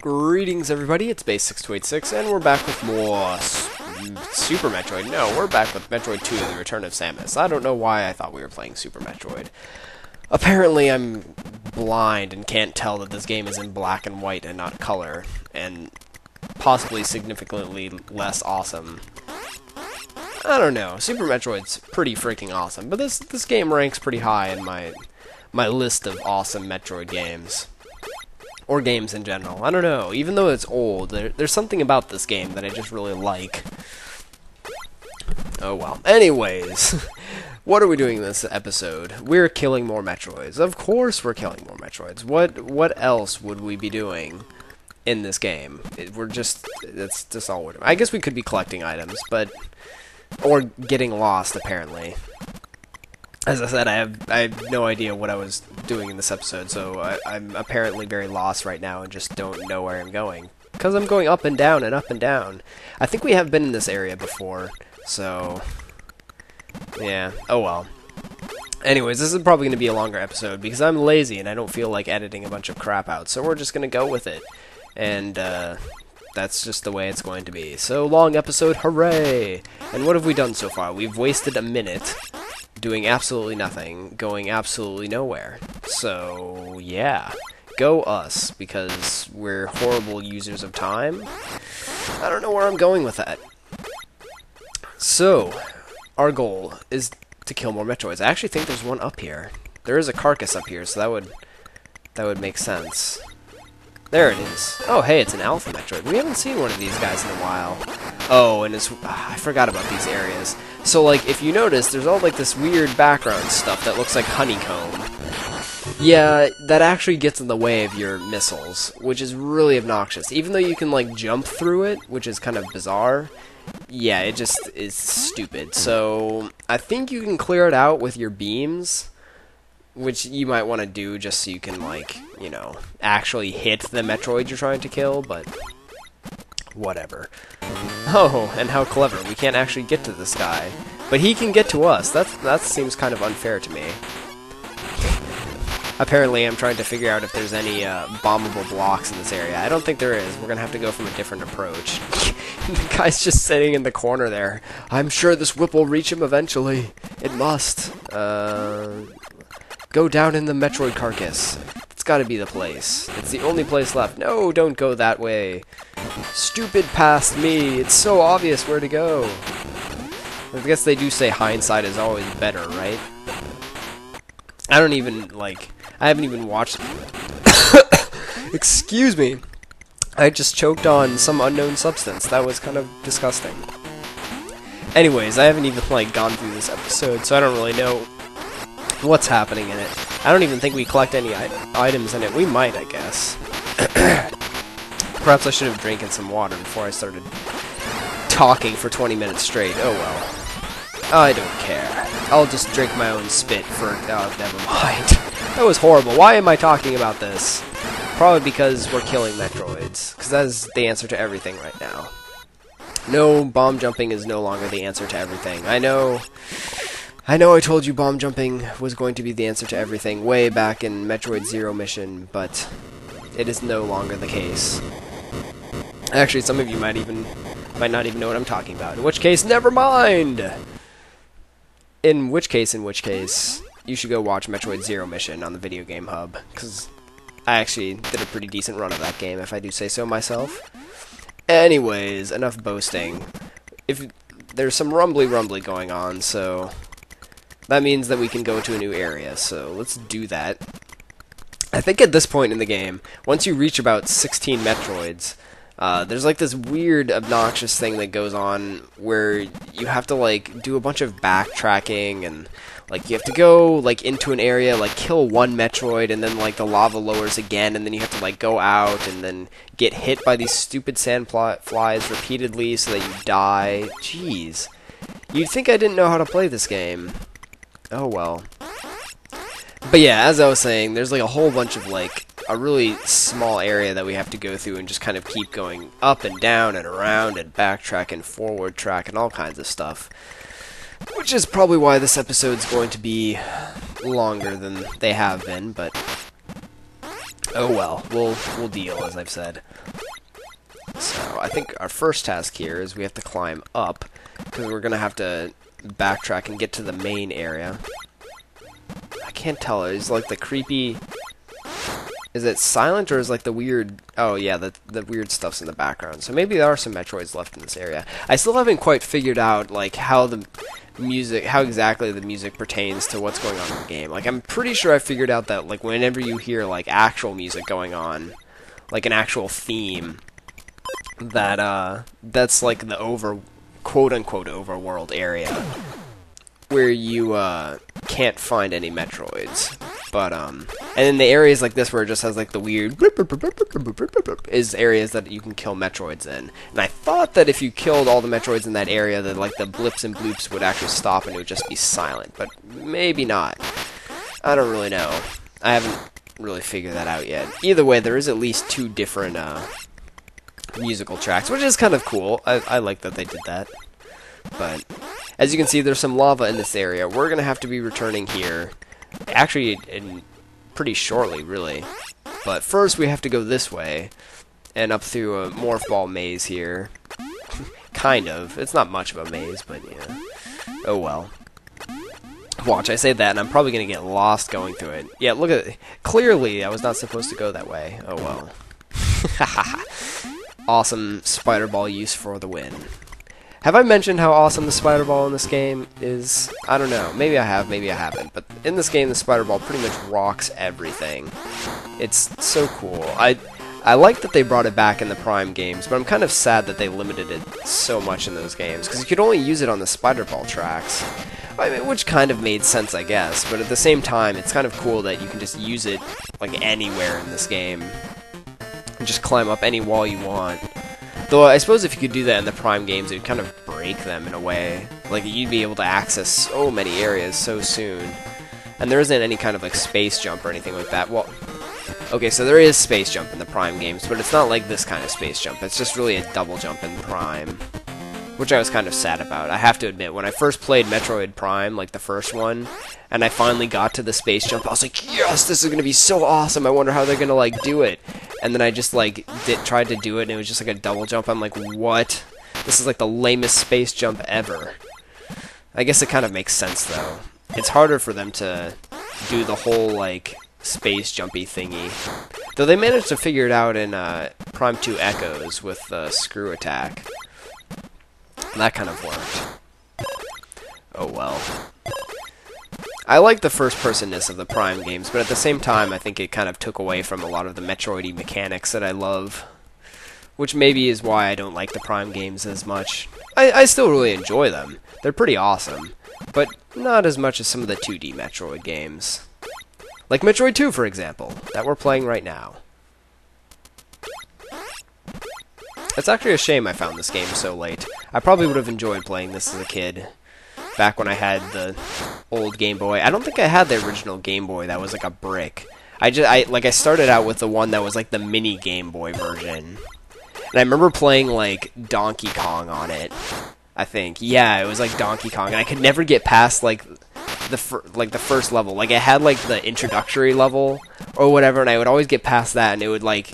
Greetings everybody, it's Base6286, and we're back with more Super Metroid. No, we're back with Metroid 2, The Return of Samus. I don't know why I thought we were playing Super Metroid. Apparently I'm blind and can't tell that this game is in black and white and not color, and possibly significantly less awesome. I don't know, Super Metroid's pretty freaking awesome, but this game ranks pretty high in my list of awesome Metroid games. Or games in general. I don't know. Even though it's old, there's something about this game that I just really like. Oh well. Anyways, what are we doing in this episode? We're killing more Metroids. Of course we're killing more Metroids. What else would we be doing in this game? That's just all we're doing. I guess we could be collecting items, or getting lost, apparently. As I said, I have no idea what I was doing in this episode, so I'm apparently very lost right now and just don't know where I'm going. Because I'm going up and down and up and down. I think we have been in this area before, so yeah, oh well. Anyways, this is probably going to be a longer episode because I'm lazy and I don't feel like editing a bunch of crap out, so we're just going to go with it. And that's just the way it's going to be. So, long episode, hooray! And what have we done so far? We've wasted a minute doing absolutely nothing, going absolutely nowhere. So, yeah. Go us, because we're horrible users of time. I don't know where I'm going with that. So, our goal is to kill more Metroids. I actually think there's one up here. There is a carcass up here, so that would make sense. There it is. Oh, hey, it's an Alpha Metroid. We haven't seen one of these guys in a while. Oh, and I forgot about these areas. So, like, if you notice, there's all, like, this weird background stuff that looks like honeycomb. Yeah, that actually gets in the way of your missiles, which is really obnoxious. Even though you can, like, jump through it, which is kind of bizarre, yeah, it just is stupid. So, I think you can clear it out with your beams, which you might want to do just so you can, like, you know, actually hit the Metroid you're trying to kill, but whatever. Oh, and how clever. We can't actually get to this guy, but he can get to us. That seems kind of unfair to me. Apparently, I'm trying to figure out if there's any bombable blocks in this area. I don't think there is. We're going to have to go from a different approach. The guy's just sitting in the corner there. I'm sure this whip will reach him eventually. It must. Go down in the Metroid carcass. It's gotta be the place. It's the only place left. No, don't go that way. Stupid past me. It's so obvious where to go. I guess they do say hindsight is always better, right? I haven't even watched... Excuse me. I just choked on some unknown substance. That was kind of disgusting. Anyways, I haven't even, like, gone through this episode, so I don't really know what's happening in it. I don't even think we collect any items in it. We might, I guess. Perhaps I should have drinking some water before I started talking for 20 minutes straight. Oh well. I don't care. I'll just drink my own spit for... Oh, never mind. That was horrible. Why am I talking about this? Probably because we're killing Metroids. Because that is the answer to everything right now. No, bomb jumping is no longer the answer to everything. I know I told you bomb jumping was going to be the answer to everything way back in Metroid Zero Mission, but it is no longer the case. Actually, some of you might not even know what I'm talking about. In which case, never mind! In which case, you should go watch Metroid Zero Mission on the Video Game Hub, because I actually did a pretty decent run of that game, if I do say so myself. Anyways, enough boasting. There's some rumbly going on, so that means that we can go to a new area, so let's do that. I think at this point in the game, once you reach about 16 Metroids, there's like this weird, obnoxious thing that goes on where you have to, like, do a bunch of backtracking, and, like, you have to go, like, into an area, like, kill one Metroid, and then, like, the lava lowers again, and then you have to, like, go out, and then get hit by these stupid sand flies repeatedly so that you die. Jeez. You'd think I didn't know how to play this game. Oh well. But yeah, as I was saying, there's like a whole bunch of like a really small area that we have to go through and just kind of keep going up and down and around and backtrack and forward track and all kinds of stuff. Which is probably why this episode's going to be longer than they have been, but oh well, we'll deal, as I've said. I think our first task here is we have to climb up, because we're going to have to backtrack and get to the main area. I can't tell. Is like the creepy... Is it silent or is like the weird... Oh yeah, the weird stuff's in the background. So maybe there are some Metroids left in this area. I still haven't quite figured out like how exactly the music pertains to what's going on in the game. Like I'm pretty sure I figured out that like whenever you hear like actual music going on, like an actual theme, that that's like the quote-unquote overworld area where you can't find any Metroids. But and in the areas like this where it just has like the weird is areas that you can kill Metroids in. And I thought that if you killed all the Metroids in that area, that like the blips and bloops would actually stop and it would just be silent. But maybe not. I don't really know. I haven't really figured that out yet. Either way, there is at least 2 different musical tracks, which is kind of cool. I like that they did that. But as you can see, there's some lava in this area. We're gonna have to be returning here. Actually, pretty shortly, really. But first, we have to go this way, and up through a morph ball maze here. Kind of. It's not much of a maze, but yeah. Oh well. Watch, I say that, and I'm probably going to get lost going through it. Yeah, look at it. Clearly, I was not supposed to go that way. Oh well. Awesome spider ball use for the win. Have I mentioned how awesome the spider ball in this game is? I don't know. Maybe I have, maybe I haven't. But in this game, the spider ball pretty much rocks everything. It's so cool. I like that they brought it back in the Prime games, but I'm kind of sad that they limited it so much in those games, because you could only use it on the spider ball tracks. I mean, which kind of made sense, I guess. But at the same time, it's kind of cool that you can just use it like anywhere in this game. And just climb up any wall you want. Though I suppose if you could do that in the Prime games, it would kind of break them in a way. Like, you'd be able to access so many areas so soon. And there isn't any kind of, like, space jump or anything like that. Well, okay, so there is space jump in the Prime games, but it's not like this kind of space jump. It's just really a double jump in Prime. Which I was kind of sad about. I have to admit, when I first played Metroid Prime, like the first one, and I finally got to the space jump, I was like, yes, this is going to be so awesome. I wonder how they're going to, like, do it. And then I just, like, tried to do it, and it was just, like, a double jump. I'm like, what? This is, like, the lamest space jump ever. I guess it kind of makes sense, though. It's harder for them to do the whole, like, space jumpy thingy. Though they managed to figure it out in Prime 2 Echoes with Screw Attack. That kind of worked. Oh, well. I like the first-personness of the Prime games, but at the same time, I think it kind of took away from a lot of the Metroid-y mechanics that I love. Which maybe is why I don't like the Prime games as much. I still really enjoy them. They're pretty awesome. But not as much as some of the 2D Metroid games. Like Metroid 2, for example, that we're playing right now. It's actually a shame I found this game so late. I probably would have enjoyed playing this as a kid. Back when I had the old Game Boy. I don't think I had the original Game Boy that was like a brick. I started out with the one that was like the mini Game Boy version. And I remember playing like Donkey Kong on it. I think. Yeah, it was like Donkey Kong, and I could never get past like the first level. Like I had like the introductory level or whatever, and I would always get past that, and it would like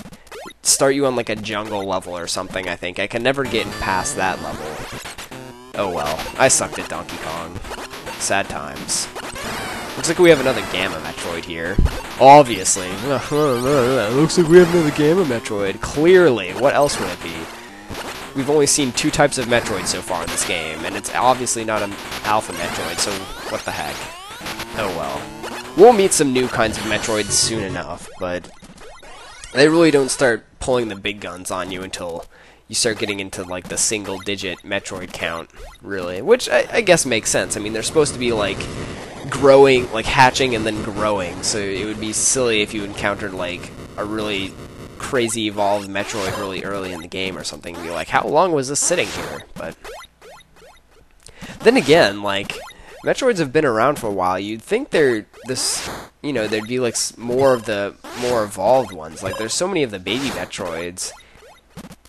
start you on like a jungle level or something. I think I could never get past that level. Oh well, I sucked at Donkey Kong. Sad times. Looks like we have another Gamma Metroid here. Obviously. Looks like we have another Gamma Metroid. Clearly. What else would it be? We've only seen 2 types of Metroid so far in this game, and it's obviously not an Alpha Metroid, so what the heck. Oh well. We'll meet some new kinds of Metroids soon enough, but they really don't start pulling the big guns on you until you start getting into, like, the single-digit Metroid count, really. Which I guess makes sense. I mean, they're supposed to be, like, growing, like, hatching and then growing, so it would be silly if you encountered, like, a really crazy evolved Metroid really early in the game or something, and be like, how long was this sitting here? But then again, like, Metroids have been around for a while. You'd think there'd be, like, more of the more evolved ones. Like, there's so many of the baby Metroids.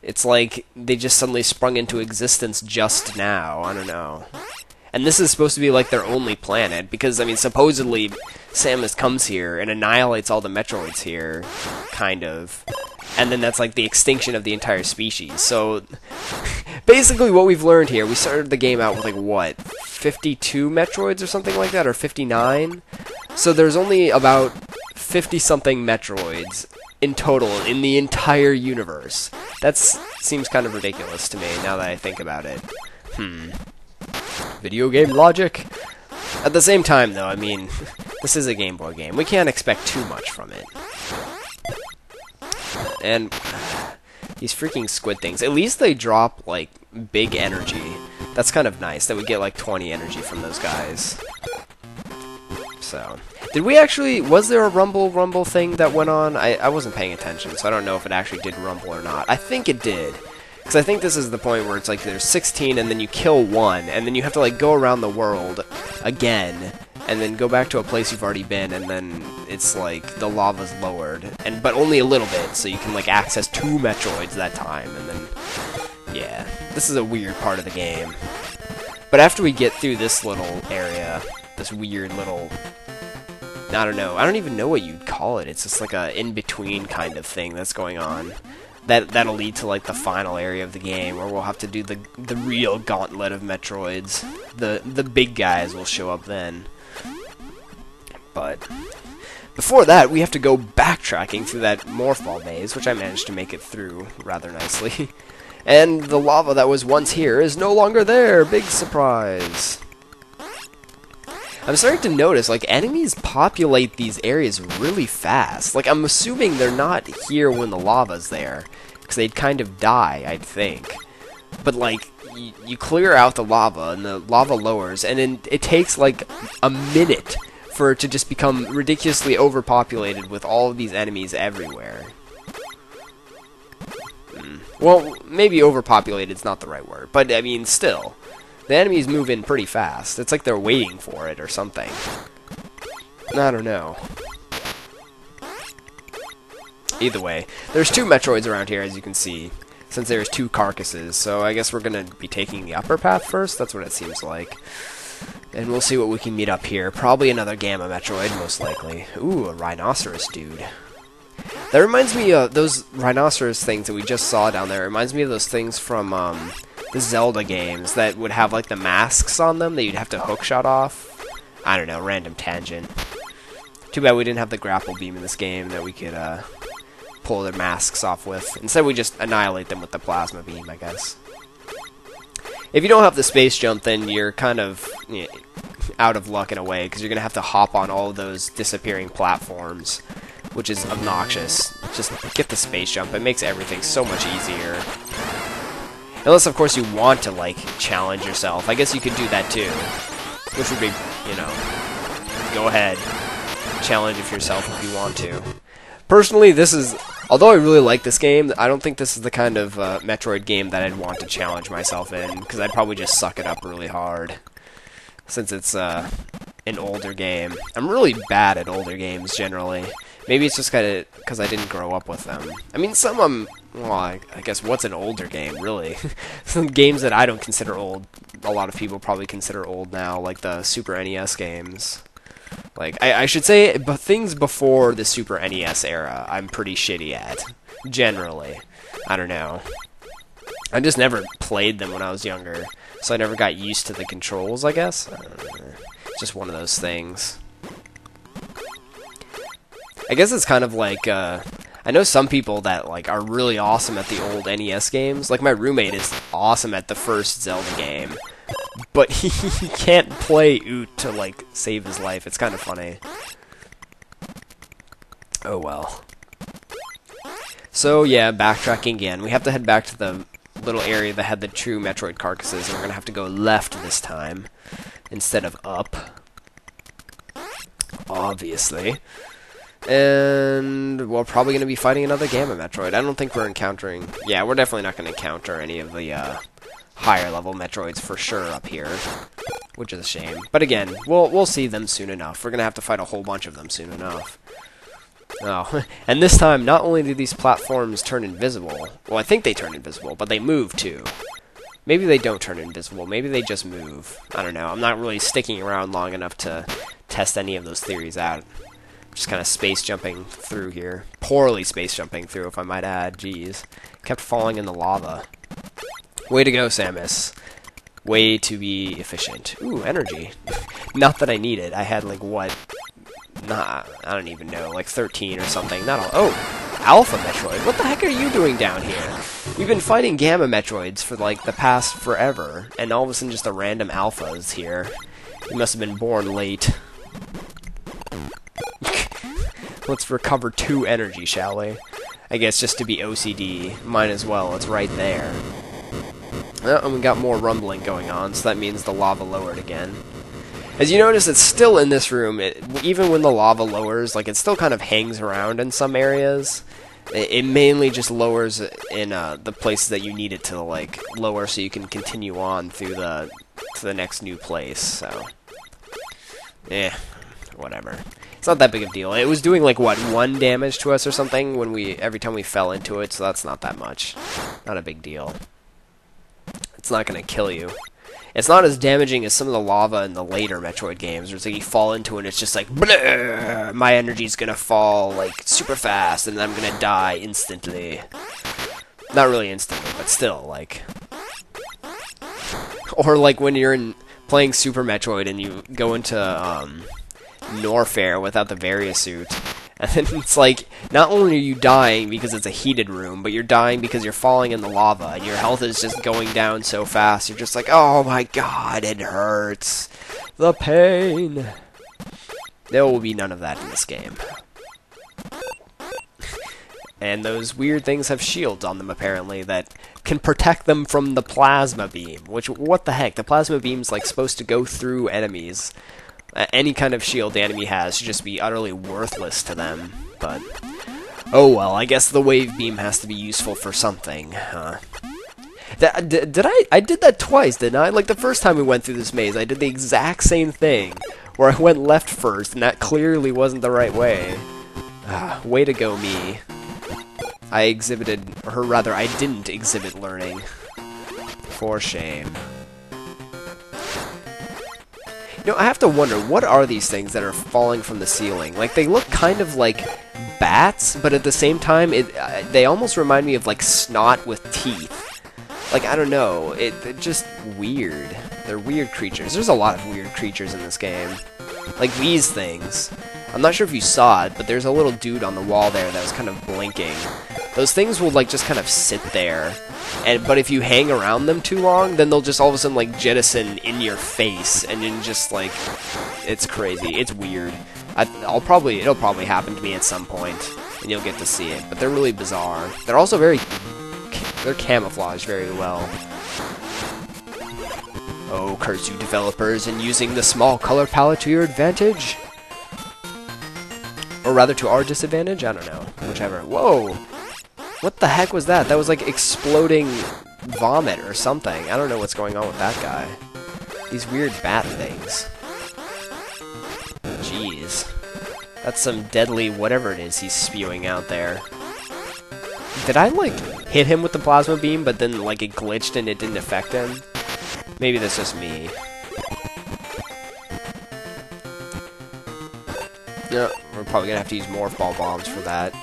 It's like they just suddenly sprung into existence just now. I don't know. And this is supposed to be like their only planet, because, I mean, supposedly Samus comes here and annihilates all the Metroids here, kind of. And then that's like the extinction of the entire species. So, basically what we've learned here, we started the game out with like, what, 52 Metroids or something like that, or 59? So there's only about 50-something Metroids in total in the entire universe. That seems kind of ridiculous to me, now that I think about it. Video game logic? At the same time, though, I mean, this is a Game Boy game. We can't expect too much from it. And these freaking squid things, at least they drop, like, big energy. That's kind of nice, that we get, like, 20 energy from those guys. So, did we actually, was there a rumble thing that went on? I wasn't paying attention, so I don't know if it actually did rumble or not. I think it did. Because I think this is the point where it's like there's 16 and then you kill one, and then you have to like go around the world again, and then go back to a place you've already been, and then it's like the lava's lowered, but only a little bit, so you can like access 2 Metroids that time, and then, yeah, this is a weird part of the game. But after we get through this little area, this weird little, I don't know, I don't even know what you'd call it, it's just like a in-between kind of thing that's going on. That'll lead to like the final area of the game, where we'll have to do the real gauntlet of Metroids. The big guys will show up then. But before that, we have to go backtracking through that Morph Ball maze, which I managed to make it through rather nicely. And the lava that was once here is no longer there. Big surprise. I'm starting to notice, like, enemies populate these areas really fast. Like, I'm assuming they're not here when the lava's there, because they'd kind of die, I'd think. But, like, you clear out the lava, and the lava lowers, and then it takes, like, a minute for it to just become ridiculously overpopulated with all of these enemies everywhere. Well, maybe overpopulated is not the right word, but, I mean, still. The enemies move in pretty fast. It's like they're waiting for it or something. I don't know. Either way, there's 2 Metroids around here, as you can see, since there's 2 carcasses, so I guess we're going to be taking the upper path first. That's what it seems like. And we'll see what we can meet up here. Probably another Gamma Metroid, most likely. Ooh, a rhinoceros dude. That reminds me of those rhinoceros things that we just saw down there. It reminds me of those things from, the Zelda games that would have like the masks on them that you'd have to hookshot off. I don't know, random tangent. Too bad we didn't have the grapple beam in this game that we could pull their masks off with. Instead we just annihilate them with the plasma beam, I guess. If you don't have the space jump, then you're kind of out of luck in a way, because you're going to have to hop on all of those disappearing platforms, which is obnoxious. Just get the space jump, it makes everything so much easier. Unless, of course, you want to, like, challenge yourself. I guess you could do that, too. Which would be, you know, go ahead. Challenge yourself if you want to. Personally, this is, although I really like this game, I don't think this is the kind of Metroid game that I'd want to challenge myself in, because I'd probably just suck it up really hard. Since it's an older game. I'm really bad at older games, generally. Maybe it's just kind of because I didn't grow up with them. I mean, some of them, well, I guess what's an older game, really? Some games that I don't consider old, a lot of people probably consider old now, like the Super NES games. Like, I should say, but things before the Super NES era, I'm pretty shitty at, generally. I don't know. I just never played them when I was younger, so I never got used to the controls, I guess? I don't know. It's just one of those things. I guess it's kind of like, I know some people that, like, are really awesome at the old NES games. Like, my roommate is awesome at the first Zelda game. But he can't play Oot to, like, save his life. It's kind of funny. Oh, well. So, yeah, backtracking again. We have to head back to the little area that had the true Metroid carcasses, and we're going to have to go left this time instead of up. Obviously. And we're probably going to be fighting another Gamma Metroid. I don't think we're encountering... Yeah, we're definitely not going to encounter any of the higher level Metroids for sure up here, which is a shame. But again, we'll see them soon enough. We're going to have to fight a whole bunch of them soon enough. Oh, and this time, not only do these platforms turn invisible, well, I think they turn invisible, but they move too. Maybe they don't turn invisible. Maybe they just move. I don't know. I'm not really sticking around long enough to test any of those theories out. Just kind of space jumping through here. Poorly space jumping through, if I might add. Jeez. Kept falling in the lava. Way to go, Samus. Way to be efficient. Ooh, energy. Not that I need it. I had, like, what? Nah, I don't even know. Like 13 or something. Not all. Oh! Alpha Metroid? What the heck are you doing down here? We've been fighting Gamma Metroids for, like, the past forever. And all of a sudden just a random Alpha is here. You must have been born late. Let's recover 2 energy, shall we? I guess just to be OCD. Might as well. It's right there. Oh, and we got more rumbling going on, so that means the lava lowered again. As you notice, it's still in this room. Even when the lava lowers, like, it still kind of hangs around in some areas. It mainly just lowers in the places that you need it to, like, lower so you can continue on through to the next new place, so... whatever. It's not that big of a deal. It was doing, like, what, 1 damage to us or something every time we fell into it, so that's not that much. Not a big deal. It's not gonna kill you. It's not as damaging as some of the lava in the later Metroid games, where it's like you fall into it and it's just like, bleh, my energy's gonna fall, like, super fast, and then I'm gonna die instantly. Not really instantly, but still, like... Or, like, when you're playing Super Metroid and you go into, Norfair without the Varia suit, and then it's like, not only are you dying because it's a heated room, but you're dying because you're falling in the lava, and your health is just going down so fast, you're just like, oh my god, it hurts. The pain. There will be none of that in this game. And those weird things have shields on them, apparently, that can protect them from the plasma beam, which, what the heck, the plasma beam's, like, supposed to go through enemies. Any kind of shield the enemy has should just be utterly worthless to them, but... Oh well, I guess the wave beam has to be useful for something, huh? I did that twice, didn't I? Like, the first time we went through this maze, I did the exact same thing, where I went left first, and that clearly wasn't the right way. Way to go, me. I didn't exhibit learning. For shame. You know, I have to wonder, what are these things that are falling from the ceiling? Like, they look kind of like bats, but at the same time, they almost remind me of, like, snot with teeth. Like, I don't know, they're just weird. They're weird creatures. There's a lot of weird creatures in this game. Like these things. I'm not sure if you saw it, but there's a little dude on the wall there that was kind of blinking. Those things will, like, just kind of sit there. But if you hang around them too long, then they'll just all of a sudden, like, jettison in your face, and then just, like, it's crazy. It's weird. It'll probably happen to me at some point, and you'll get to see it. But they're really bizarre. They're also they're camouflaged very well. Oh, curse you developers, in using the small color palette to your advantage. Or rather, to our disadvantage? I don't know. Whichever. Whoa! What the heck was that? That was like exploding vomit or something. I don't know what's going on with that guy. These weird bat things. Jeez. That's some deadly whatever it is he's spewing out there. Did I, like, hit him with the plasma beam, but then, like, it glitched and it didn't affect him? Maybe that's just me. No, we're probably gonna have to use morph ball bombs for that.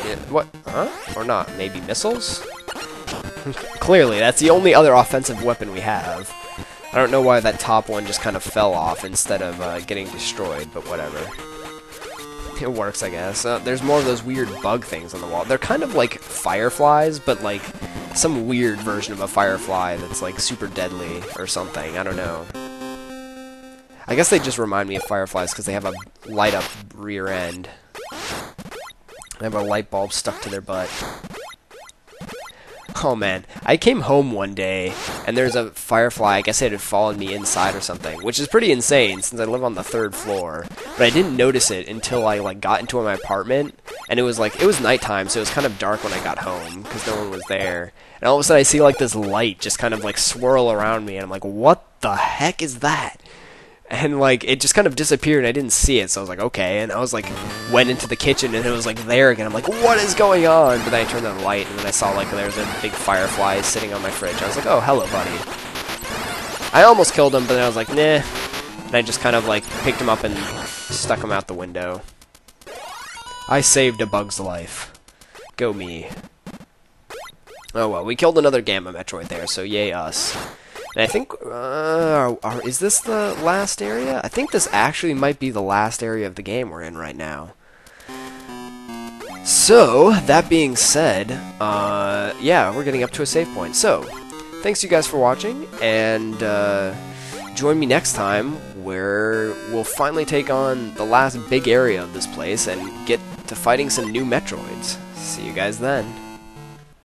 Yeah, what? Huh? Or not? Maybe missiles? Clearly, that's the only other offensive weapon we have. I don't know why that top one just kind of fell off instead of getting destroyed, but whatever. It works, I guess. There's more of those weird bug things on the wall. They're kind of like fireflies, but like some weird version of a firefly that's like super deadly or something. I don't know. I guess they just remind me of fireflies because they have a light-up rear end. They have a light bulb stuck to their butt. Oh man, I came home one day, and there's a firefly, I guess it had fallen me inside or something, which is pretty insane since I live on the 3rd floor, but I didn't notice it until I, like, got into my apartment, and it was nighttime, so it was kind of dark when I got home, because no one was there, and all of a sudden I see, like, this light just kind of, like, swirl around me, and I'm like, what the heck is that? And, like, it just kind of disappeared, and I didn't see it, so I was like, okay. And I was like, went into the kitchen, and it was, like, there again. I'm like, what is going on? But then I turned on the light, and then I saw, like, there's a big firefly sitting on my fridge. I was like, oh, hello, buddy. I almost killed him, but then I was like, nah. And I just kind of, like, picked him up and stuck him out the window. I saved a bug's life. Go me. Oh, well, we killed another Gamma Metroid there, so yay us. And I think, is this the last area? I think this actually might be the last area of the game we're in right now. So, that being said, yeah, we're getting up to a save point. So, thanks you guys for watching, and join me next time where we'll finally take on the last big area of this place and get to fighting some new Metroids. See you guys then.